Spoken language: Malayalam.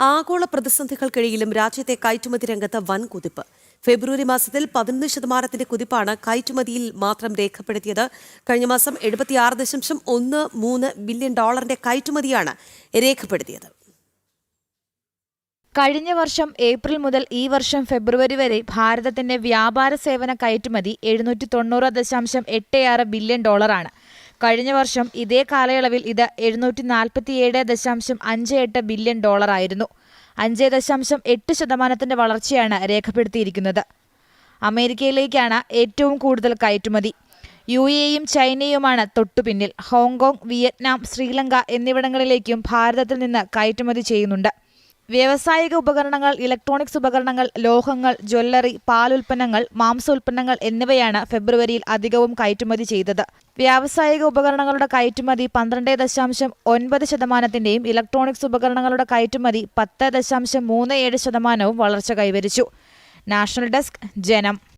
ആഗോള പ്രതിസന്ധികൾക്കിടയിലും രാജ്യത്തെ കയറ്റുമതി രംഗത്ത് വൻ കുതിപ്പ്. ഫെബ്രുവരി മാസത്തിൽ 11% കുതിപ്പാണ് കയറ്റുമതിയിൽ മാത്രം രേഖപ്പെടുത്തിയത്. കഴിഞ്ഞ മാസം $76.13 ബില്യൺ കയറ്റുമതിയാണ് രേഖപ്പെടുത്തിയത്. കഴിഞ്ഞ വർഷം ഏപ്രിൽ മുതൽ ഈ വർഷം ഫെബ്രുവരി വരെ ഭാരതത്തിന്റെ വ്യാപാര സേവന കയറ്റുമതി $790.86 ബില്യൺ ആണ്. കഴിഞ്ഞ വർഷം ഇതേ കാലയളവിൽ ഇത് $747.58 ബില്യൺ ആയിരുന്നു. 5.8% വളർച്ചയാണ് രേഖപ്പെടുത്തിയിരിക്കുന്നത്. അമേരിക്കയിലേക്കാണ് ഏറ്റവും കൂടുതൽ കയറ്റുമതി. UAEയും ചൈനയുമാണ് തൊട്ടുപിന്നിൽ. ഹോങ്കോങ്, വിയറ്റ്നാം, ശ്രീലങ്ക എന്നിവിടങ്ങളിലേക്കും ഭാരതത്തിൽ നിന്ന് കയറ്റുമതി ചെയ്യുന്നുണ്ട്. വ്യാവസായിക ഉപകരണങ്ങൾ, ഇലക്ട്രോണിക്സ് ഉപകരണങ്ങൾ, ലോഹങ്ങൾ, ജ്വല്ലറി, പാലുൽപ്പന്നങ്ങൾ, മാംസോൽപ്പന്നങ്ങൾ എന്നിവയാണ് ഫെബ്രുവരിയിൽ അധികവും കയറ്റുമതി ചെയ്തത്. വ്യാവസായിക ഉപകരണങ്ങളുടെ കയറ്റുമതി 12.9%, ഇലക്ട്രോണിക്സ് ഉപകരണങ്ങളുടെ കയറ്റുമതി 10.37% വളർച്ച കൈവരിച്ചു. നാഷണൽ ഡെസ്ക്, ജനം.